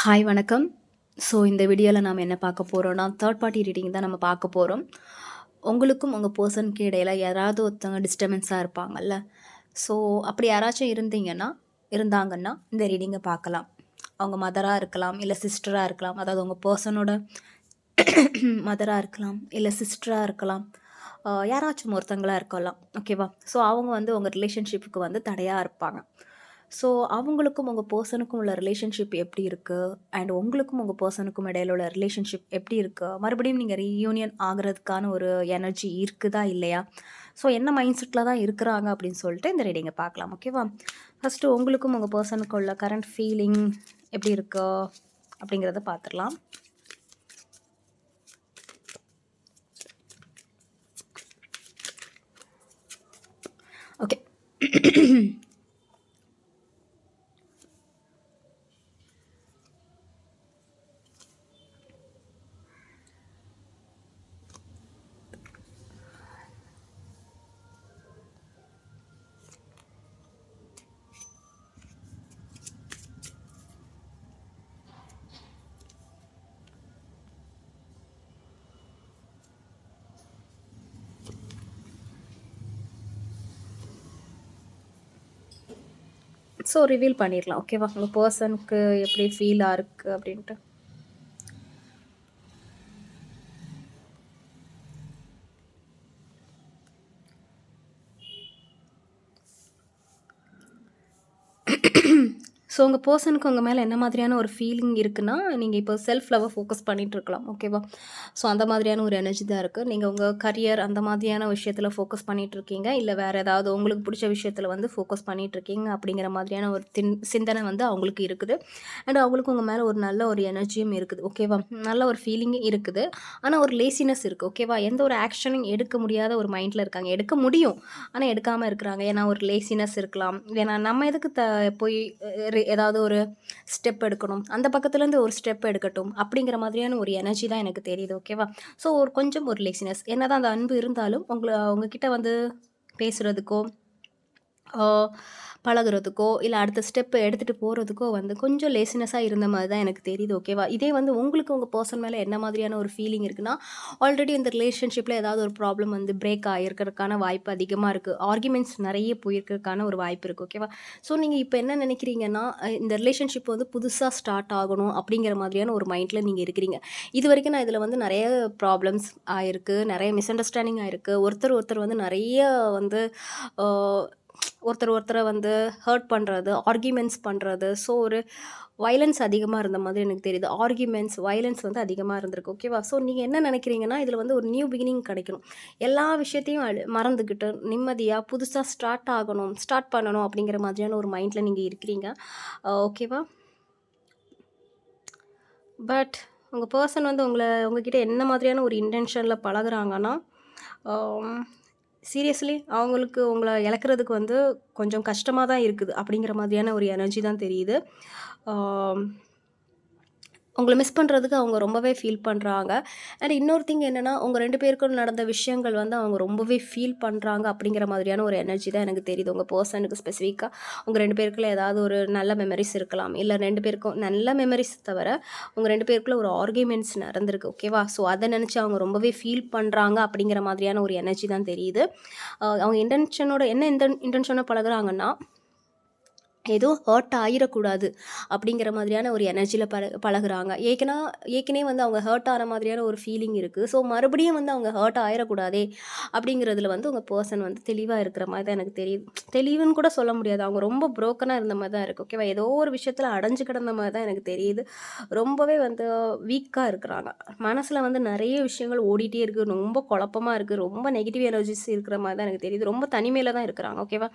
Hi வணக்கம். So இந்த வீடியோவில் நாம் என்ன பார்க்க போகிறோம்னா தேர்ட் பார்ட்டி ரீடிங் தான் நம்ம பார்க்க போகிறோம். உங்களுக்கும் உங்கள் பர்சனுக்கு இடையில் யாராவது ஒருத்தவங்க டிஸ்டர்பன்ஸாக இருப்பாங்கல்ல. ஸோ அப்படி யாராச்சும் இருந்தாங்கன்னா இந்த ரீடிங்கை பார்க்கலாம். அவங்க மதராக இருக்கலாம், இல்லை சிஸ்டராக இருக்கலாம். அதாவது உங்கள் பர்சனோட மதராக இருக்கலாம், இல்லை சிஸ்டராக இருக்கலாம். யாராச்சும் ஒருத்தங்களாக இருக்கலாம். ஓகேவா? ஸோ அவங்க உங்கள் ரிலேஷன்ஷிப்புக்கு தடையாக இருப்பாங்க. ஸோ அவங்களுக்கும் உங்கள் பர்சனுக்கும் உள்ள ரிலேஷன்ஷிப் எப்படி இருக்குது, அண்ட் உங்களுக்கும் உங்கள் பர்சனுக்கும் இடையில உள்ள ரிலேஷன்ஷிப் எப்படி இருக்குது, மறுபடியும் நீங்கள் ரீயூனியன் ஆகிறதுக்கான ஒரு எனர்ஜி இருக்குதா இல்லையா, ஸோ என்ன மைண்ட் செட்டில் தான் இருக்கிறாங்க அப்படின்னு சொல்லிட்டு இந்த ரீடிங்கை பார்க்கலாம். ஓகேவா? ஃபஸ்ட்டு உங்களுக்கும் உங்கள் பர்சனுக்கு உள்ள கரண்ட் ஃபீலிங் எப்படி இருக்கு அப்படிங்கிறத பார்த்துடலாம். ஓகே. ஸோ ரிவீல் பண்ணிடலாம். ஓகேவா? உங்கள் பர்சனுக்கு எப்படி ஃபீலாக இருக்குது அப்படின்ட்டு. ஸோ உங்கள் பர்சனுக்கு உங்கள் மேலே என்ன மாதிரியான ஒரு ஃபீலிங் இருக்குன்னா, நீங்கள் இப்போ செல்ஃப் லவ்வை ஃபோக்கஸ் பண்ணிகிட்ருக்கலாம். ஓகேவா? ஸோ அந்த மாதிரியான ஒரு எனர்ஜி தான் இருக்குது. நீங்கள் உங்கள் கரியர் அந்த மாதிரியான விஷயத்தில் ஃபோக்கஸ் பண்ணிகிட்ருக்கீங்க, இல்லை வேறு ஏதாவது உங்களுக்கு பிடிச்ச விஷயத்தில் ஃபோக்கஸ் பண்ணிகிட்ருக்கீங்க அப்படிங்கிற மாதிரியான ஒரு சிந்தனை அவங்களுக்கு இருக்குது. அண்ட் அவங்களுக்கு உங்கள் மேலே ஒரு நல்ல ஒரு எனர்ஜியும் இருக்குது. ஓகேவா? நல்ல ஒரு ஃபீலிங்கும் இருக்குது. ஆனால் ஒரு லேசினஸ் இருக்குது. ஓகேவா? எந்த ஒரு ஆக்ஷனும் எடுக்க முடியாத ஒரு மைண்டில் இருக்காங்க. எடுக்க முடியும், ஆனால் எடுக்காமல் இருக்கிறாங்க. ஏன்னா ஒரு லேசினஸ் இருக்கலாம். ஏன்னா நம்ம எதுக்கு போய் ஏதாவது ஒரு ஸ்டெப் எடுக்கணும், அந்த பக்கத்துலேருந்து ஒரு ஸ்டெப் எடுக்கட்டும் அப்படிங்கிற மாதிரியான ஒரு எனர்ஜி தான் எனக்கு தெரியுது. ஓகேவா? ஸோ கொஞ்சம் ஒரு லேசினஸ், என்னதான் அந்த அன்பு இருந்தாலும் உங்ககிட்ட பேசுகிறதுக்கோ பழகுறதுக்கோ, இல்லை அடுத்த ஸ்டெப்பு எடுத்துகிட்டு போகிறதுக்கோ கொஞ்சம் லேசினஸாக இருந்த மாதிரி தான் எனக்கு தெரியுது. ஓகேவா? இதே உங்களுக்கு உங்கள் பர்சன் மேலே என்ன மாதிரியான ஒரு ஃபீலிங் இருக்குன்னா, ஆல்ரெடி இந்த ரிலேஷன்ஷிப்பில் ஏதாவது ஒரு ப்ராப்ளம் பிரேக் ஆகிருக்கிறதுக்கான வாய்ப்பு அதிகமாக இருக்குது. ஆர்குமெண்ட்ஸ் நிறைய போயிருக்கிறதுக்கான ஒரு வாய்ப்பு இருக்குது. ஓகேவா? ஸோ நீங்கள் இப்போ என்ன நினைக்கிறீங்கன்னா, இந்த ரிலேஷன்ஷிப் புதுசாக ஸ்டார்ட் ஆகணும் அப்படிங்கிற மாதிரியான ஒரு மைண்டில் நீங்கள் இருக்கிறீங்க. இது வரைக்கும் நான் இதில் நிறைய ப்ராப்ளம்ஸ் ஆயிருக்கு, நிறைய மிஸ் அண்டர்ஸ்டாண்டிங் ஆயிருக்கு. ஒருத்தர் நிறைய ஒருத்தரை ஹர்ட் பண்ணுறது, ஆர்கியூமெண்ட்ஸ் பண்ணுறது. ஸோ ஒரு வயலன்ஸ் அதிகமாக இருந்த மாதிரி எனக்கு தெரியுது. ஆர்கியூமெண்ட்ஸ், வயலன்ஸ் அதிகமாக இருந்திருக்கு. ஓகேவா? ஸோ நீங்கள் என்ன நினைக்கிறீங்கன்னா, இதில் ஒரு நியூ பிகினிங் கிடைக்கணும். எல்லா விஷயத்தையும் மறந்துக்கிட்டு நிம்மதியாக புதுசாக ஸ்டார்ட் பண்ணணும் அப்படிங்கிற மாதிரியான ஒரு மைண்டில் நீங்கள் இருக்கிறீங்க. ஓகேவா? பட் உங்கள் பர்சன் உங்ககிட்ட என்ன மாதிரியான ஒரு இன்டென்ஷனில் பழகுறாங்கன்னா, சீரியஸ்லி அவங்களுக்கு உங்களை இழக்கிறதுக்கு கொஞ்சம் கஷ்டமாக தான் இருக்குது அப்படிங்கிற மாதிரியான ஒரு எனர்ஜி தான் தெரியுது. உங்களை மிஸ் பண்ணுறதுக்கு அவங்க ரொம்பவே ஃபீல் பண்ணுறாங்க. அண்ட் இன்னொரு திங் என்னென்னா, உங்கள் 2 பேருக்கும் நடந்த விஷயங்கள் அவங்க ரொம்பவே ஃபீல் பண்ணுறாங்க அப்படிங்கிற மாதிரியான ஒரு எனர்ஜி தான் எனக்கு தெரியுது. உங்கள் பர்சனுக்கு ஸ்பெசிஃபிக்காக உங்கள் 2 பேருக்குள்ள ஏதாவது ஒரு நல்ல மெமரிஸ் இருக்கலாம். இல்லை 2 பேருக்கும் நல்ல மெமரிஸ் தவிர உங்கள் 2 பேருக்குள்ள ஒரு ஆர்கியூமெண்ட்ஸ் நடந்திருக்கு. ஓகேவா? ஸோ அதை நினச்சி அவங்க ரொம்பவே ஃபீல் பண்ணுறாங்க அப்படிங்கிற மாதிரியான ஒரு எனர்ஜி தான் தெரியுது. அவங்க இன்டென்ஷனோட பழகுறாங்கன்னா, ஏதோ ஹர்ட் ஆகிடக்கூடாது அப்படிங்கிற மாதிரியான ஒரு எனர்ஜியில் பழகுறாங்க. ஏற்கனவே அவங்க ஹர்ட் ஆன மாதிரியான ஒரு ஃபீலிங் இருக்குது. ஸோ மறுபடியும் அவங்க ஹர்ட் ஆகிடக்கூடாதே அப்படிங்கிறதுல உங்கள் பர்சன் தெளிவாக இருக்கிற மாதிரி தான் எனக்கு தெரியுது. தெளிவுன்னு கூட சொல்ல முடியாது, அவங்க ரொம்ப ப்ரோக்கனாக இருந்த மாதிரி தான் இருக்குது. ஓகேவா? ஏதோ ஒரு விஷயத்தில் அடைஞ்சு கிடந்த மாதிரி தான் எனக்கு தெரியுது. ரொம்பவே வீக்காக இருக்கிறாங்க. மனசில் நிறைய விஷயங்கள் ஓடிட்டே இருக்குது, ரொம்ப குழப்பமாக இருக்குது, ரொம்ப நெகட்டிவ் எனர்ஜிஸ் இருக்கிற மாதிரி தான் எனக்கு தெரியுது. ரொம்ப தனிமையில் தான் இருக்கிறாங்க. ஓகேவா?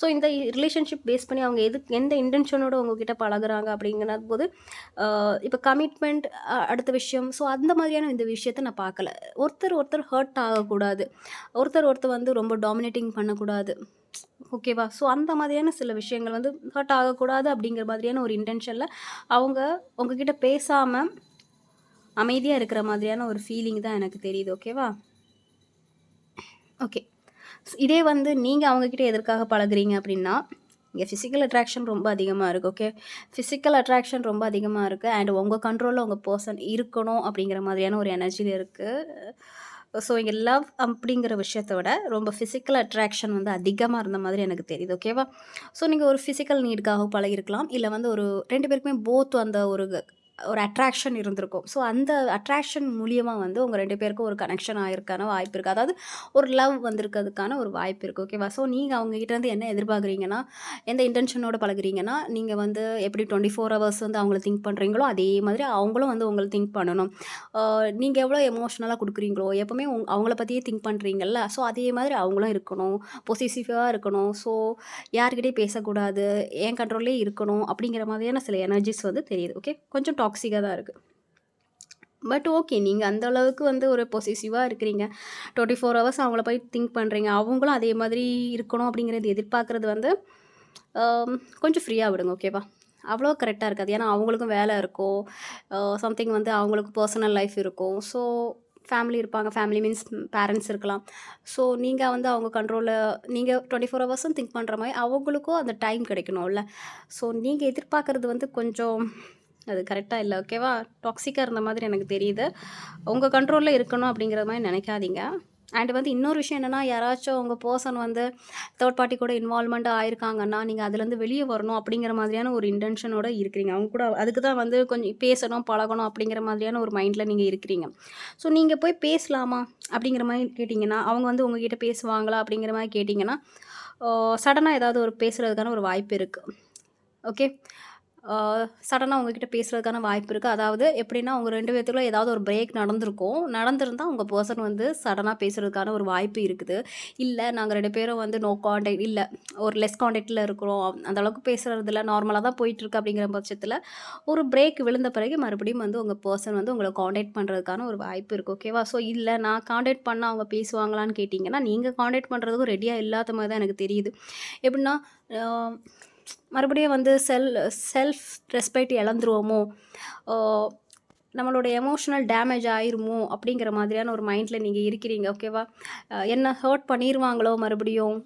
ஸோ இந்த ரிலேஷன்ஷிப் பேஸ் பண்ணி அவங்க எந்த இன்டென்ஷனோட உங்ககிட்ட பழகுறாங்க அப்படிங்கிற போது, இப்போ கமிட்மெண்ட் அடுத்த விஷயம். ஸோ அந்த மாதிரியான இந்த விஷயத்தை நான் பார்க்கல. ஒருத்தர் ஹர்ட் ஆகக்கூடாது, ஒருத்தர் ரொம்ப டாமினேட்டிங் பண்ணக்கூடாது. ஓகேவா? ஸோ அந்த மாதிரியான சில விஷயங்கள் ஹர்ட் ஆகக்கூடாது அப்படிங்கிற மாதிரியான ஒரு இன்டென்ஷனில் அவங்க உங்ககிட்ட பேசாமல் அமைதியாக இருக்கிற மாதிரியான ஒரு ஃபீலிங் தான் எனக்கு தெரியுது. ஓகேவா? ஓகே. இதே நீங்கள் அவங்கக்கிட்ட எதற்காக பழகுறீங்க அப்படின்னா, இங்கே ஃபிசிக்கல் அட்ராக்ஷன் ரொம்ப அதிகமாக இருக்குது. ஓகே, ஃபிசிக்கல் அட்ராக்ஷன் ரொம்ப அதிகமாக இருக்குது. அண்ட் உங்கள் கண்ட்ரோலில் உங்கள் பர்சன் இருக்கணும் அப்படிங்கிற மாதிரியான ஒரு எனர்ஜியில் இருக்குது. ஸோ இங்கே லவ் அப்படிங்கிற விஷயத்த விட ரொம்ப ஃபிசிக்கல் அட்ராக்ஷன் வந்து அதிகமாக இருந்த மாதிரி எனக்கு தெரியுது. ஓகேவா? ஸோ நீங்கள் ஒரு ஃபிசிக்கல் நீடுக்காக பழகிருக்கலாம். இல்லை வந்து ஒரு 2 பேருக்குமே போத் அந்த ஒரு அட்ராக்ஷன் இருந்திருக்கும். ஸோ அந்த அட்ராக்ஷன் மூலியமா வந்து உங்க 2 பேருக்கும் ஒரு கனெக்ஷன் ஆயிருக்கான வாய்ப்பு இருக்கு. அதாவது ஒரு லவ் வந்திருக்கிறதுக்கான ஒரு வாய்ப்பு இருக்கு. ஓகேவா? ஸோ நீங்க அவங்க கிட்டேருந்து என்ன எதிர்பார்க்குறீங்கன்னா, எந்த இன்டென்ஷனோட பழகுறீங்கன்னா, நீங்க வந்து எப்படி 24 ஹவர்ஸ் வந்து அவங்கள திங்க் பண்றீங்களோ, அதே மாதிரி அவங்களும் வந்து உங்கள திங்க் பண்ணணும். நீங்க எவ்வளோ எமோஷனலா குடுக்குறீங்களோ, எப்பவுமே அவங்கள பத்தியே திங்க் பண்றீங்கல்ல, ஸோ அதே மாதிரி அவங்களும் இருக்கணும். பொசசிவா இருக்கணும். ஸோ யார்கிட்டயும் பேசக்கூடாது, என் கண்ட்ரோல்லே இருக்கணும் அப்படிங்கிற மாதிரியான சில எனர்ஜிஸ் வந்து தெரியுது. ஓகே, கொஞ்சம் டாக்ஸிக்காக தான் இருக்குது. பட் ஓகே, நீங்கள் அந்த அளவுக்கு வந்து ஒரு பொசசிவாக இருக்கிறீங்க. 24 ஹவர்ஸ் அவங்கள போய் திங்க் பண்ணுறீங்க. அவங்களும் அதே மாதிரி இருக்கணும் அப்படிங்கிறது எதிர்பார்க்குறது வந்து கொஞ்சம் ஃப்ரீயாக விடுங்க. ஓகேவா? அவ்வளோ கரெக்டாக இருக்காது. ஏன்னா அவங்களுக்கும் வேலை இருக்கும். சம்திங் வந்து அவங்களுக்கு பர்சனல் லைஃப் இருக்கும். ஸோ ஃபேமிலி இருப்பாங்க. ஃபேமிலி மீன்ஸ் பேரண்ட்ஸ் இருக்கலாம். ஸோ நீங்கள் வந்து அவங்க கண்ட்ரோலில் நீங்கள் 24 ஹவர்ஸும் திங்க் பண்ணுற மாதிரி அவங்களுக்கும் அந்த டைம் கிடைக்கணும்ல. ஸோ நீங்கள் எதிர்பார்க்குறது வந்து கொஞ்சம் அது கரெக்டாக இல்லை. ஓகேவா? டாக்ஸிக்காக இருந்த மாதிரி எனக்கு தெரியுது. உங்கள் கண்ட்ரோலில் இருக்கணும் அப்படிங்கிற மாதிரி நினைக்காதீங்க. அண்ட் வந்து இன்னொரு விஷயம் என்னென்னா, யாராச்சும் உங்கள் பர்சன் வந்து தேர்ட் பார்ட்டி கூட இன்வால்வ்மெண்ட் ஆயிருக்காங்கன்னா, நீங்கள் அதுலேருந்து வெளியே வரணும் அப்படிங்கிற மாதிரியான ஒரு இன்டென்ஷனோட இருக்கிறீங்க. அவங்க கூட அதுக்கு தான் வந்து கொஞ்சம் பேசணும், பழகணும் அப்படிங்கிற மாதிரியான ஒரு மைண்டில் நீங்கள் இருக்கிறீங்க. ஸோ நீங்கள் போய் பேசலாமா அப்படிங்கிற மாதிரி கேட்டிங்கன்னா, அவங்க வந்து உங்ககிட்ட பேசுவாங்களா அப்படிங்கிற மாதிரி கேட்டிங்கன்னா, சடனாக ஏதாவது ஒரு பேசுகிறதுக்கான ஒரு வாய்ப்பு இருக்குது. ஓகே, சடனாக உங்ககிட்ட பேசுகிறதுக்கான வாய்ப்பு இருக்குது. அதாவது எப்படின்னா, உங்கள் 2 பேத்துக்குள்ள ஏதாவது ஒரு பிரேக் நடந்திருக்கும். நடந்திருந்தா உங்கள் பர்சன் வந்து சடனாக பேசுகிறதுக்கான ஒரு வாய்ப்பு இருக்குது. இல்லை, நாங்கள் 2 பேரும் வந்து நோ கான்டாக்ட் இல்லை, ஒரு லெஸ் கான்டாக்டில் இருக்கிறோம், அந்த அளவுக்கு பேசுகிறது இல்லை, நார்மலாக தான் போயிட்டுருக்கு அப்படிங்கிற பட்சத்தில் ஒரு பிரேக் விழுந்த பிறகு மறுபடியும் வந்து உங்கள் பர்சன் வந்து உங்களை கான்டாக்ட் பண்ணுறதுக்கான ஒரு வாய்ப்பு இருக்குது. ஓகேவா? ஸோ இல்லை, நான் கான்டாக்ட் பண்ணால் அவங்க பேசுவாங்களான்னு கேட்டிங்கன்னா, நீங்கள் கான்டாக்ட் பண்ணுறதுக்கும் ரெடியாக இல்லாத மாதிரி தான் எனக்கு தெரியுது. எப்படின்னா, மறுபடியும் வந்து செல்ஃப் ரெஸ்பெக்ட் இழந்துருவோமோ, நம்மளோட எமோஷனல் டேமேஜ் ஆயிருமோ அப்படிங்கிற மாதிரியான ஒரு மைண்டில் நீங்கள் இருக்கிறீங்க. ஓகேவா? என்ன ஹர்ட் பண்ணிடுவாங்களோ, மறுபடியும்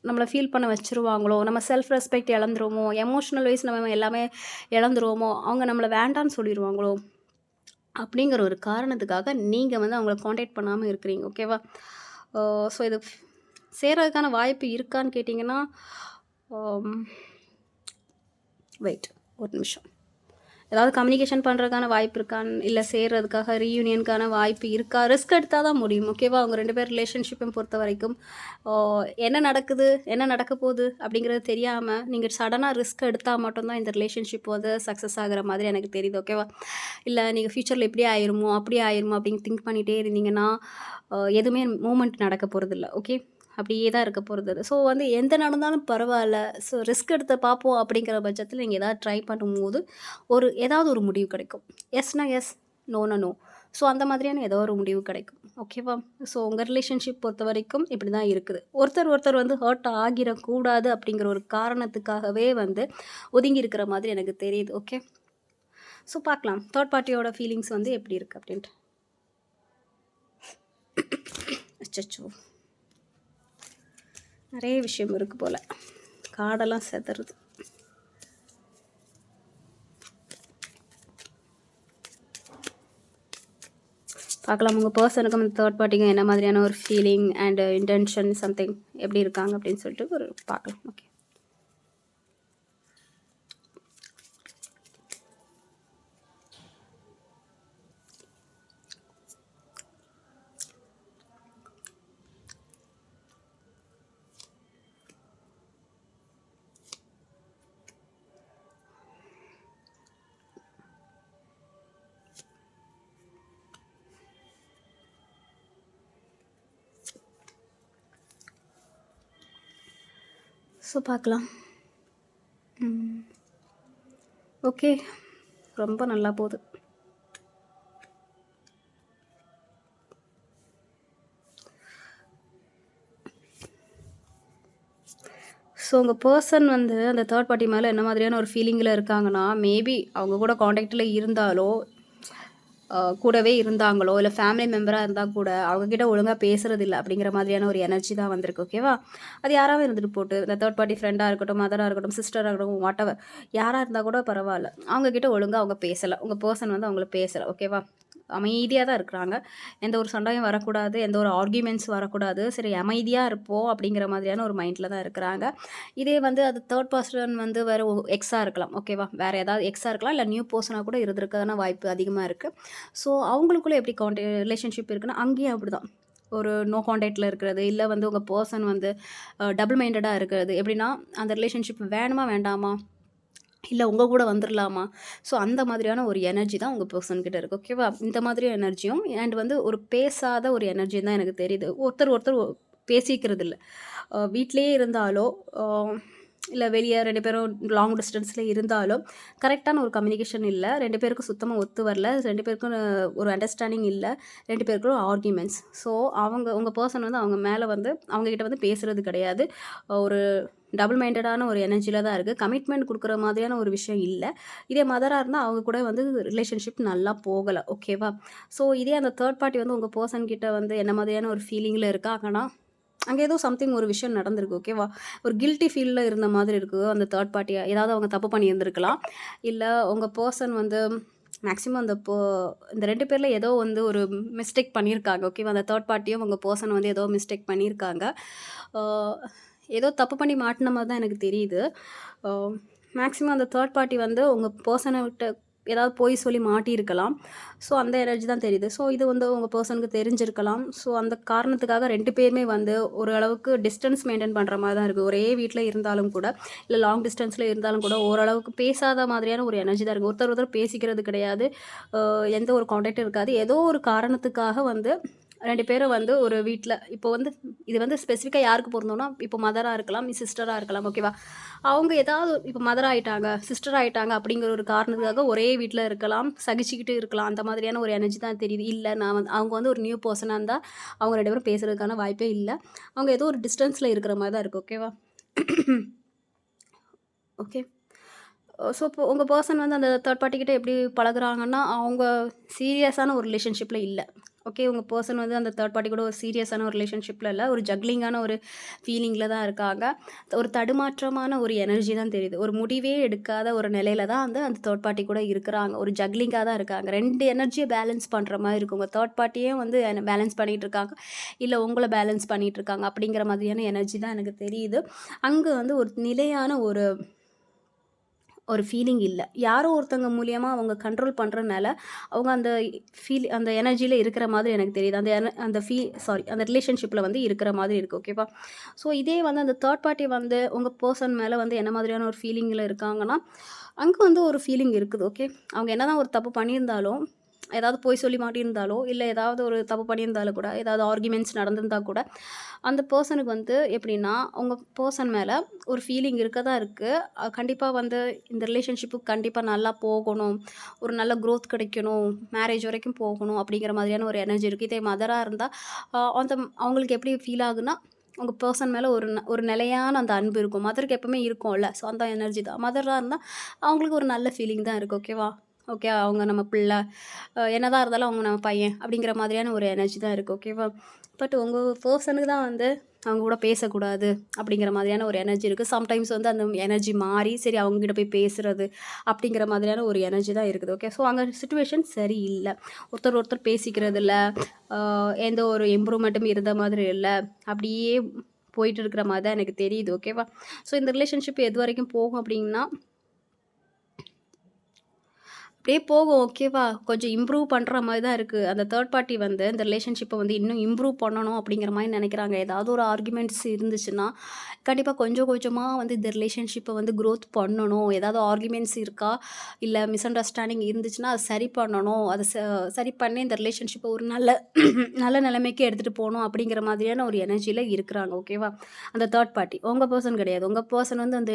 நம்மளை ஃபீல் பண்ண வச்சுருவாங்களோ, நம்ம செல்ஃப் ரெஸ்பெக்ட் இழந்துருவோமோ, எமோஷனல் வைஸ் நம்ம எல்லாமே இழந்துருவோமோ, அவங்க நம்மளை வேண்டான்னு சொல்லிடுவாங்களோ அப்படிங்கிற ஒரு காரணத்துக்காக நீங்கள் வந்து அவங்கள கான்டாக்ட் பண்ணாமல் இருக்கிறீங்க. ஓகேவா? ஸோ இது சேர்றதுக்கான வாய்ப்பு இருக்கான்னு கேட்டிங்கன்னா, வெயிட் ஒரு நிமிஷம். ஏதாவது கம்யூனிகேஷன் பண்ணுறதுக்கான வாய்ப்பு இருக்கான்னு, இல்லை சேர்றதுக்காக ரீயூனியனுக்கான வாய்ப்பு இருக்கா? ரிஸ்க் எடுத்தால் தான் முடியும். ஓகேவா? அவங்க 2 பேர் ரிலேஷன்ஷிப்பை பொறுத்த வரைக்கும் என்ன நடக்குது, என்ன நடக்க போகுது அப்படிங்கிறது தெரியாமல் நீங்கள் சடனாக ரிஸ்க் எடுத்தால் மட்டும்தான் இந்த ரிலேஷன்ஷிப் வந்து சக்ஸஸ் ஆகிற மாதிரி எனக்கு தெரியுது. ஓகேவா? இல்லை நீங்கள் ஃப்யூச்சரில் இப்படி ஆயிருமோ, அப்படி ஆயிருமோ அப்படின்னு திங்க் பண்ணிகிட்டே இருந்தீங்கன்னா எதுவுமே மூமெண்ட் நடக்க போகிறதில்ல. ஓகே, அப்படியே தான் இருக்க போகிறது. ஸோ வந்து எந்த நடந்தாலும் பரவாயில்ல, ஸோ ரிஸ்க் எடுத்து பார்ப்போம் அப்படிங்கிற பட்சத்தில் நீங்கள் ஏதாவது ட்ரை பண்ணும்போது ஏதாவது ஒரு முடிவு கிடைக்கும். எஸ்னா எஸ், நோனா நோ. ஸோ அந்த மாதிரியான ஏதோ ஒரு முடிவு கிடைக்கும். ஓகேவா? ஸோ உங்கள் ரிலேஷன்ஷிப் பொறுத்த வரைக்கும் இப்படி தான் இருக்குது. ஒருத்தர் வந்து ஹர்ட் ஆகிடக்கூடாது அப்படிங்கிற ஒரு காரணத்துக்காகவே வந்து ஒதுங்கி இருக்கிற மாதிரி எனக்கு தெரியுது. ஓகே, ஸோ பார்க்கலாம் தேர்ட் பார்ட்டியோட ஃபீலிங்ஸ் வந்து எப்படி இருக்குது அப்படின்ட்டு. அச்சச்சோ, நிறைய விஷயம் இருக்குது போல், காடெல்லாம் செதறுது. பார்க்கலாம் உங்கள் பர்சனுக்கும் இந்த தேர்ட் பார்ட்டிக்கும் என்ன மாதிரியான ஒரு ஃபீலிங் அண்ட் இன்டென்ஷன் சம்திங் எப்படி இருக்காங்க அப்படின்னு சொல்லிட்டு ஒரு பார்க்கலாம். ஓகே, ஸோ பார்க்கலாம். ஓகே, ரொம்ப நல்லா போகுது. ஸோ உங்கள் பர்சன் வந்து அந்த தேர்ட் பார்ட்டி மேலே என்ன மாதிரியான ஒரு ஃபீலிங்கில் இருக்காங்கன்னா, மேபி அவங்க கூட காண்டாக்டில் இருந்தாலோ கூடவே இருந்தாங்களோ, இல்ல ஃபேமிலி மெம்பரா இருந்தா கூட, அவங்க கிட்ட ஒழுங்கா பேசுறதில்ல அப்படிங்கிற மாதிரியான ஒரு எனர்ஜி தான் வந்திருக்கு. ஓகேவா? அது யாராவே இருந்துட்டு போட்டு. இந்த தேர்ட் பார்ட்டி ஃப்ரெண்டா இருக்கட்டும், மதரா இருக்கட்டும், சிஸ்டரா இருக்கட்டும், வாட்டெவர் யாரா இருந்தா கூட பரவால்ல. அவங்க கிட்ட ஒழுங்கா அவங்க பேசல. உங்க பெர்சன் வந்து அவங்கள பேசல. ஓகேவா? அமைதியா தான் இருக்கிறாங்க. எந்த ஒரு சண்டையும் வரக்கூடாது. எந்த ஒரு ஆர்கியூமெண்ட்ஸ் வரக்கூடாது. சரி அமைதியா இருப்போம் அப்படிங்கிற மாதிரியான ஒரு மைண்ட்ல தான் இருக்கிறாங்க. இதே வந்து அது தேர்ட் பர்சன் வந்து வேற எக்ஸா இருக்கலாம். ஓகேவா? வேற ஏதாவது எக்ஸா இருக்கலாம். இல்ல நியூ பெர்சனா கூட இருந்திருக்கான வாய்ப்பு அதிகமா இருக்கு. ஸோ அவங்களுக்குள்ள எப்படி ரிலேஷன்ஷிப் இருக்குன்னா, அங்கேயும் அப்படிதான். ஒரு நோ கான்டாக்ட்ல இருக்கிறது, இல்ல வந்து உங்க பெர்சன் வந்து டபுள் மைண்டடா இருக்கிறது. எப்படின்னா, அந்த ரிலேஷன்ஷிப் வேணுமா? வேண்டாமா? இல்ல உங்க கூட வந்துரலாமா? ஸோ அந்த மாதிரியான ஒரு எனர்ஜி தான் உங்க பெர்சன் கிட்ட இருக்கு. ஓகேவா? இந்த மாதிரி எனர்ஜியும் அண்ட் வந்து ஒரு பேசாத ஒரு எனர்ஜி தான் எனக்கு தெரியுது. ஒருத்தர் ஒருத்தர் பேசிக்கிறது இல்ல. வீட்லயே இருந்தாலோ, அ இல்ல வெளிய 2 பேரும் லாங் டிஸ்டன்ஸ்ல இருந்தாலும், கரெக்ட்டான ஒரு கம்யூனிகேஷன் இல்ல. 2 பேருக்கும் சுத்தமா ஒத்து வரல. 2 பேருக்கும் ஒரு அண்டர்ஸ்டாண்டிங் இல்ல. 2 பேருக்கும் ஆர்கியூமெண்ட்ஸ். ஸோ உங்க பெர்சன் வந்து அவங்க மேல வந்து அவங்க கிட்ட வந்து பேசுறது கிடையாது. ஒரு டபுள் மைண்டடான ஒரு எனர்ஜில தான் இருக்கு. கமிட்மெண்ட் குடுக்குற மாதிரியான ஒரு விஷயம் இல்ல. இதே மதரா இருந்தா அவங்க கூட வந்து ரிலேஷன்ஷிப் நல்லா போகல. ஓகேவா? ஸோ இதே அந்த தேர்ட் பார்ட்டி வந்து உங்க பெர்சன் கிட்ட வந்து என்ன மாதிரியான ஒரு ஃபீலிங்ல இருக்காங்கன்னா, அங்க ஏதோ சம்திங் ஒரு விஷயம் நடந்திருக்கு. ஓகேவா? ஒரு கில்ட்டி ஃபீல்ல இருந்த மாதிரி இருக்கு. அந்த தேர்ட் பார்ட்டியா ஏதாவது அவங்க தப்பு பண்ணியிருந்திருக்கலாம். இல்ல உங்க பெர்சன் வந்து மேக்ஸிமம் இந்த 2 பேர்ல ஏதோ வந்து ஒரு மிஸ்டேக் பண்ணியிருக்காங்க. ஓகேவா? அந்த தேர்ட் பார்ட்டியும் உங்க பெர்சன் வந்து ஏதோ மிஸ்டேக் பண்ணியிருக்காங்க. ஆ ஏதோ தப்பு பண்ணி மாட்டுன மாரி தான் எனக்கு தெரியுது. அ மேக்ஸிமம் அந்த தேர்ட் பார்ட்டி வந்து உங்க பெர்சன விட்டு ஏதாவது பொய் சொல்லி மாட்டியிருக்கலாம். ஸோ அந்த எனர்ஜி தான் தெரியுது. ஸோ இது வந்து உங்க பெர்சனுக்கு தெரிஞ்சிருக்கலாம். ஸோ அந்த காரணத்துக்காக 2 பேருமே வந்து ஒரு அளவுக்கு டிஸ்டன்ஸ் மெயின்டெயின் பண்ற மாரி தான் இருக்கு. ஒரே வீட்ல இருந்தாலும் கூட, இல்ல லாங் டிஸ்டன்ஸ்ல இருந்தாலும் கூட ஓரளவுக்கு பேசாத மாதிரியான ஒரு எனர்ஜி தான் இருக்கு. ஒருத்தர் ஒருத்தர் பேசிக்கிறது கிடையாது. எந்த ஒரு கான்டாக்டும் இருக்காது. ஏதோ ஒரு காரணத்துக்காக வந்து 2 பேரும் வந்து ஒரு வீட்ல இப்போ வந்து இது வந்து ஸ்பெசிஃபிக்கா யாருக்கு பொருந்தும்னா, இப்போ மதரா இருக்கலாம், சிஸ்டரா இருக்கலாம். ஓகேவா? அவங்க ஏதாவது இப்போ மதர் ஆயிட்டாங்க, சிஸ்டர் ஆயிட்டாங்க அப்படிங்கிற ஒரு காரணத்துக்காக ஒரே வீட்ல இருக்கலாம், சகிச்சுக்கிட்டு இருக்கலாம். அந்த மாதிரியான ஒரு எனர்ஜி தான் தெரியுது. இல்ல நான் வந்து அவங்க வந்து ஒரு நியூ பெர்சனா இருந்தா, அவங்க 2 பேரும் பேசுறதுக்கான வாய்ப்பே இல்ல. அவங்க ஏதோ ஒரு டிஸ்டன்ஸ்ல இருக்கிற மாரி தான் இருக்கு. ஓகேவா? ஓகே. ஸோ இப்போ உங்க பெர்சன் வந்து அந்த தேர்ட் பார்ட்டி கிட்ட எப்படி பழகுறாங்கன்னா, அவங்க சீரியஸான ஒரு ரிலேஷன்ஷிப்ல இல்ல. ஓகே. உங்க பெர்சன் வந்து அந்த தேர்ட் பார்ட்டி கூட ஒரு சீரியஸான ஒரு ரிலேஷன்ஷிப்ல இல்ல. ஒரு ஜக்லிங்கான ஒரு ஃபீலிங்ல தான் இருக்காங்க. ஒரு தடுமாற்றமான ஒரு எனர்ஜி தான் தெரியுது. ஒரு முடிவே எடுக்காத ஒரு நிலையில தான் வந்து அந்த தேர்ட் பார்ட்டி கூட இருக்கிறாங்க. ஒரு ஜக்லிங்கா தான் இருக்காங்க. 2 எனர்ஜிய பேலன்ஸ் பண்ற மாரி இருக்கு. உங்க தேர்ட் பார்ட்டியே வந்து பேலன்ஸ் பண்ணிட்டு இருக்காங்க. இல்ல உங்கள பேலன்ஸ் பண்ணிட்டு இருக்காங்க. அப்படிங்கிற மாதிரியான எனர்ஜி தான் எனக்கு தெரியுது. அங்க வந்து ஒரு நிலையான ஒரு ஃபீலிங் இல்ல. யாரோ ஒருத்தவங்க மூலியமா அவங்க கண்ட்ரோல் பண்றனால, அவங்க அந்த எனர்ஜில இருக்கிற மாதிரி எனக்கு தெரியுது. அந்த என அந்த ஃபீ சாரி அந்த ரிலேஷன்ஷிப்ல வந்து இருக்கிற மாதிரி இருக்கு. ஓகேவா? ஸோ இதே வந்து அந்த தேர்ட் பார்ட்டி வந்து உங்க பெர்சன் மேல வந்து என்ன மாதிரியான ஒரு ஃபீலிங்ல இருக்காங்கன்னா, அங்க வந்து ஒரு ஃபீலிங் இருக்குது. ஓகே. அவங்க என்னதான் ஒரு தப்பு பண்ணியிருந்தாலும், ஏதாவது பொய் சொல்லி மாட்டியிருந்தாலோ, இல்ல ஏதாவது ஒரு தப்பு பண்ணியிருந்தாலும் கூட, ஏதாவது ஆர்கியூமெண்ட்ஸ் நடந்திருந்தா கூட, அந்த பெர்சனுக்கு வந்து எப்படின்னா, உங்க பெர்சன் மேல ஒரு ஃபீலிங் இருக்க தான் இருக்கு. கண்டிப்பா வந்து இந்த ரிலேஷன்ஷிப்பு கண்டிப்பா நல்லா போகணும். ஒரு நல்ல குரோத் கிடைக்கணும். மேரேஜ் வரைக்கும் போகணும் அப்படிங்கிற மாதிரியான ஒரு எனர்ஜி இருக்கு. இதே மதரா இருந்தா, அவங்களுக்கு எப்படி ஃபீல் ஆகுன்னா, உங்க பெர்சன் மேல ஒரு நிலையான அந்த அன்பு இருக்கும். மதருக்கு எப்பவுமே இருக்கும்ல. ஸோ அந்த எனர்ஜி தான். மதரா இருந்தா, அவங்களுக்கு ஒரு நல்ல ஃபீலிங் தான் இருக்கு. ஓகேவா? ஓகே. அவங்க நம்ம பிள்ள. என்னதான் இருந்தாலும் அவங்க நம்ம பையன் அப்படிங்கிற மாதிரியான ஒரு எனர்ஜி தான் இருக்கு. ஓகேவா? பட் உங்க பெர்சனுக்கு தான் வந்து அவங்க கூட பேசக்கூடாது அப்படிங்கிற மாதிரியான ஒரு எனர்ஜி இருக்கு. சம்டைம்ஸ் வந்து அந்த எனர்ஜி மாறி, சரி அவங்ககிட்ட போய் பேசுறது அப்படிங்கிற மாதிரியான ஒரு எனர்ஜி தான் இருக்குது. ஓகே. ஸோ அங்க சிச்சுவேஷன் சரியில்ல. ஒருத்தர் ஒருத்தர் பேசிக்கிறது இல்ல. அ எந்த ஒரு இம்ப்ரூவ்மெண்ட்டும் இருந்த மாதிரி இல்ல. அப்படியே போயிட்டு இருக்கிற மாரி தான் எனக்கு தெரியுது. ஓகேவா? ஸோ இந்த ரிலேஷன்ஷிப் எதுவரைக்கும் போகும் அப்படின்னா அப்படியே போகும். ஓகேவா? கொஞ்சம் இம்ப்ரூவ் பண்ற மாரி தான் இருக்கு. அந்த தேர்ட் பார்ட்டி வந்து இந்த ரிலேஷன்ஷிப்ப வந்து இன்னும் இம்ப்ரூவ் பண்ணணும் அப்படிங்கிற மாரி நெனைக்கிறாங்க. ஏதாவது ஒரு ஆர்குமெண்ட்ஸ் இருந்துச்சுன்னா, கண்டிப்பா கொஞ்சம் கொஞ்சமா வந்து இந்த ரிலேஷன்ஷிப்ப வந்து குரோத் பண்ணணும். ஏதாவது ஆர்குமெண்ட்ஸ் இருக்கா? இல்ல மிஸ் அண்டர்ஸ்டாண்டிங் இருந்துச்சுன்னா, அத சரி பண்ணணும். அத சரி பண்ணி இந்த ரிலேஷன்ஷிப்ப ஒரு நல்ல நல்ல நிலைமைக்கு எடுத்துட்டு போணும் அப்படிங்கிற மாதிரியான ஒரு எனர்ஜில இருக்கிறாங்க. ஓகேவா? அந்த தேர்ட் பார்ட்டி. உங்க பெர்சன் கிடையாது. உங்க பெர்சன் வந்து அந்த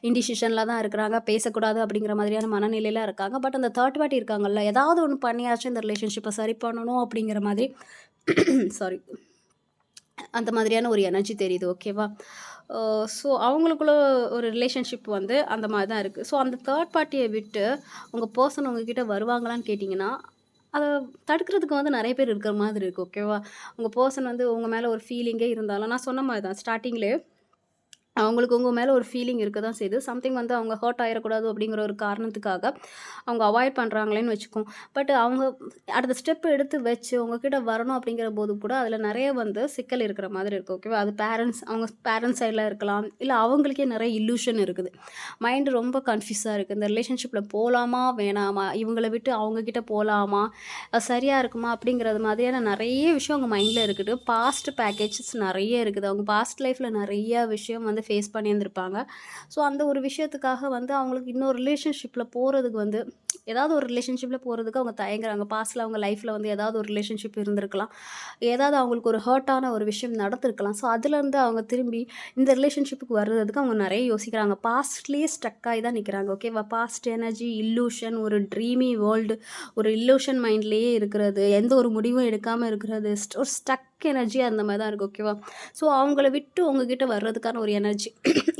இன்டிசிஷன்ல தான் இருக்கிறாங்க. பேசக்கூடாது அப்படிங்கிற மாதிரியான மனநிலையில இருக்காங்க. பட் அந்த தேர்ட் பார்ட்டி இருக்காங்கல்ல, ஏதாவது ஒண்ணு பண்ணியாச்சும் இந்த ரிலேஷன்ஷிப்ப சரி பண்ணணும் அப்படிங்கிற மாதிரி சாரி அந்த மாதிரியான ஒரு எனர்ஜி தெரியுது. ஓகேவா? ஸோ அவங்களுக்குள்ள ஒரு ரிலேஷன்ஷிப் வந்து அந்த மாரி தான் இருக்கு. ஸோ அந்த தேர்ட் பார்ட்டிய விட்டு உங்க பெர்சன் உங்ககிட்ட வருவாங்களான்னு கேட்டீங்கன்னா, அத தடுக்கிறதுக்கு வந்து நெறைய பேர் இருக்கிற மாதிரி இருக்கு. ஓகேவா? உங்க பெர்சன் வந்து உங்க மேல ஒரு ஃபீலிங்கே இருந்தாலும் நான் சொன்ன மாரி தான் ஸ்டார்ட்டிங்லயே அவங்களுக்கு உங்க மேல ஒரு ஃபீலிங் இருக்க தான் செய்யுது. சம்திங் வந்து அவங்க ஹர்ட் ஆயிறக்கூடாது அப்படிங்கிற ஒரு காரணத்துக்காக, அவங்க அவாய்ட் பண்றாங்களேன்னு வச்சுக்கோங்க. பட் அவங்க அடுத்த ஸ்டெப் எடுத்து வச்சு உங்ககிட்ட வரணும் அப்படிங்கிற போது கூட, அதில நெறைய வந்து சிக்கல் இருக்கிற மாதிரி இருக்கு. ஓகேவா? அது அவங்க பேரண்ட்ஸ் சைட்ல இருக்கலாம். இல்ல அவங்களுக்கே நெறைய இல்லூஷன் இருக்குது. மைண்ட் ரொம்ப கன்ஃப்யூஸா இருக்கு. இந்த ரிலேஷன்ஷிப்ல போலாமா? வேணாமா? இவங்கள விட்டு அவங்க கிட்ட போலாமா? சரியா இருக்குமா? அப்படிங்கிறது மாதிரியான நெறைய விஷயம் அவங்க மைண்ட்ல இருக்குது. பாஸ்ட் பேக்கேஜஸ் நெறைய இருக்குது. அவங்க பாஸ்ட் லைஃப்ல நெறைய விஷயம் வந்து ஃபேஸ் பண்ணியிருந்திருப்பாங்க. ஸோ அந்த ஒரு விஷயத்துக்காக வந்து அவங்களுக்கு இன்னொரு ரிலேஷன்ஷிப்ல போறதுக்கு வந்து ஏதாவது ஒரு ரிலேஷன்ஷிப்ல போறதுக்கு அவங்க தயங்குறாங்க. பாஸ்ட்ல அவங்க லைஃப்ல வந்து ஏதாவது ஒரு ரிலேஷன்ஷிப் இருந்திருக்கலாம். ஏதாவது அவங்களுக்கு ஒரு ஹர்ட்டான ஒரு விஷயம் நடந்திருக்கலாம். ஸோ அதுலேருந்து அவங்க திரும்பி இந்த ரிலேஷன்ஷிப்புக்கு வர்றதுக்கு அவங்க நெறைய யோசிக்கிறாங்க. பாஸ்ட்லேயே ஸ்டக் ஆகி தான் நிக்கிறாங்க. ஓகேவா? பாஸ்ட் எனர்ஜி, இல்லூஷன், ஒரு ட்ரீமி வேர்ல்டு, ஒரு இல்லூஷன் மைண்ட்லேயே இருக்கிறது, எந்த ஒரு முடிவும் எடுக்காம இருக்கிறது, ஒரு ஸ்டக் எனர்ஜி அந்த மாரி தான் இருக்கு. ஓகேவா? ஸோ அவங்கள விட்டு உங்ககிட்ட வர்றதுக்கான ஒரு எனர்ஜி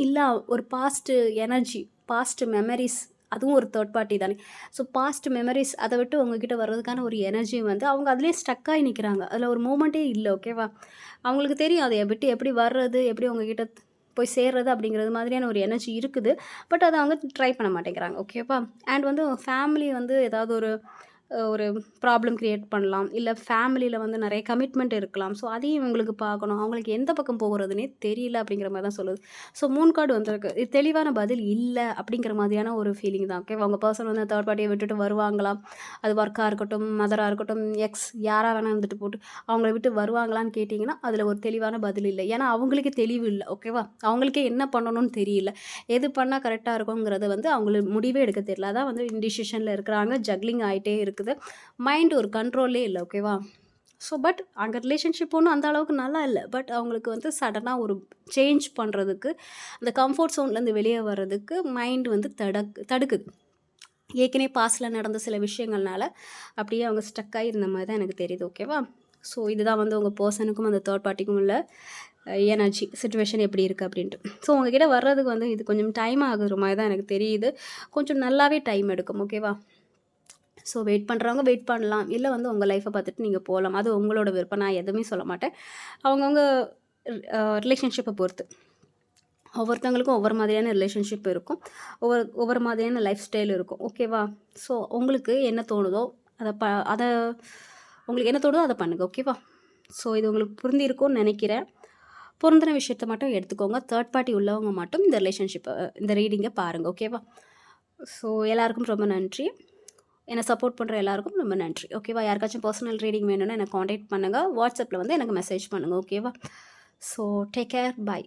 இல்ல ஒரு பாஸ்ட் எனர்ஜி, பாஸ்ட் மெமரீஸ் அதுவும் ஒரு தேர்ட் பார்ட்டி தானே. ஸோ பாஸ்ட் மெமரீஸ் அத விட்டு உங்ககிட்ட வர்றதுக்கான ஒரு எனர்ஜி வந்து அவங்க அதிலேயே ஸ்டக் ஆகி நிக்கிறாங்க. அதில ஒரு மூமெண்ட்டே இல்ல. ஓகேவா? அவங்களுக்கு தெரியும் அத விட்டு எப்படி வர்றது, எப்படி உங்ககிட்ட போய் சேர்றது அப்படிங்கிறது மாதிரியான ஒரு எனர்ஜி இருக்குது. பட் அத அவங்க ட்ரை பண்ண மாட்டேங்கிறாங்க. ஓகேவா? அண்ட் வந்து ஃபேமிலி வந்து ஏதாவது ஒரு ப்ராப்ளம் கிரியேட் பண்ணலாம். இல்ல ஃபேமிலில வந்து நெறைய கமிட்மெண்ட் இருக்கலாம். ஸோ அதையும் இவங்களுக்கு பார்க்கணும். அவங்களுக்கு எந்த பக்கம் போகுறதுன்னே தெரியல அப்படிங்கிற மாரி தான் சொல்லுது. ஸோ 3 கார்டு வந்திருக்கு. இது தெளிவான பதில் இல்ல அப்படிங்கிற மாதிரியான ஒரு ஃபீலிங் தான். ஓகேவா? உங்க பெர்சன் வந்து தேர்ட் பார்ட்டிய விட்டுட்டு வருவாங்களா? அது ஒர்க்கா இருக்கட்டும், மதரா இருக்கட்டும், எக்ஸ் யாரா வேணா இருந்துட்டு போட்டு, அவங்கள விட்டு வருவாங்களான்னு கேட்டீங்கன்னா, அதில ஒரு தெளிவான பதில் இல்ல. ஏன்னா அவங்களுக்கே தெளிவு இல்ல. ஓகேவா? அவங்களுக்கே என்ன பண்ணணும்னு தெரியல. எது பண்ணா கரெக்ட்டா இருக்குங்கிறத வந்து அவங்களுக்கு முடிவே எடுக்க தெரியல. அதான் வந்து இன்டிசிஷன்ல இருக்கிறாங்க. ஜக்லிங் ஆயிட்டே இருக்குது. மைண்ட் ஒரு கண்ட்ரோல்லே இல்ல. ஓகேவா? ஸோ பட் அங்க ரிலேஷன்ஷிப் ஒண்ணும் அந்த அளவுக்கு நல்லா இல்ல. பட் அவங்களுக்கு வந்து சடனா ஒரு சேஞ்ச் பண்றதுக்கு, அந்த கம்ஃபோர்ட் ஜோன்லேருந்து வெளிய வர்றதுக்கு மைண்ட் வந்து தடுக்குது. ஏற்கனவே பாஸ்ட்ல நடந்த சில விஷயங்கள்னால, அப்படியே அவங்க ஸ்டக் ஆகி இருந்த மாரி தான் எனக்கு தெரியுது. ஓகேவா? ஸோ இதுதான் வந்து உங்க பெர்சனுக்கும் அந்த தேர்ட் பார்ட்டிக்கும் உள்ள எனர்ஜி சிச்சுவேஷன் எப்படி இருக்கு அப்படின்ட்டு. ஸோ உங்ககிட்ட வர்றதுக்கு வந்து இது கொஞ்சம் டைம் ஆகுற மாரி தான் எனக்கு தெரியுது. கொஞ்சம் நல்லாவே டைம் எடுக்கும். ஓகேவா? ஸோ வெயிட் பண்ணுறவங்க வெயிட் பண்ணலாம். இல்ல வந்து உங்க லைஃப்ப பார்த்துட்டு நீங்க போலாம். அது உங்களோட விருப்பம். நான் எதுவுமே சொல்ல மாட்டேன். அவங்கவங்க ரிலேஷன்ஷிப்ப பொறுத்து. ஒவ்வொருத்தவங்களுக்கும் ஒவ்வொரு மாதிரியான ரிலேஷன்ஷிப் இருக்கும். ஒவ்வொரு மாதிரியான லைஃப் ஸ்டைல் இருக்கும். ஓகேவா? ஸோ உங்களுக்கு என்ன தோணுதோ, அத ப அத உங்களுக்கு என்ன தோணுதோ அத பண்ணுங்க. ஓகேவா? ஸோ இது உங்களுக்கு புரிந்திருக்கும்னு நெனைக்கிறேன். பொருந்தின விஷயத்த மட்டும் எடுத்துக்கோங்க. தேர்ட் பார்ட்டி உள்ளவங்க மட்டும் இந்த இந்த ரீடிங்க பாருங்க. ஓகேவா? ஸோ எல்லாருக்கும் ரொம்ப நன்றி. என்ன சப்போர்ட் பண்ணுற எல்லாருக்கும் ரொம்ப நன்றி. ஓகேவா? யாருக்காச்சும் பர்சனல் ரீடிங் வேணும்னா என்ன கான்டாக்ட் பண்ணுங்க. வாட்ஸ்அப்பில வந்து எனக்கு மெசேஜ் பண்ணுங்க. ஓகேவா? So take care. பாய்.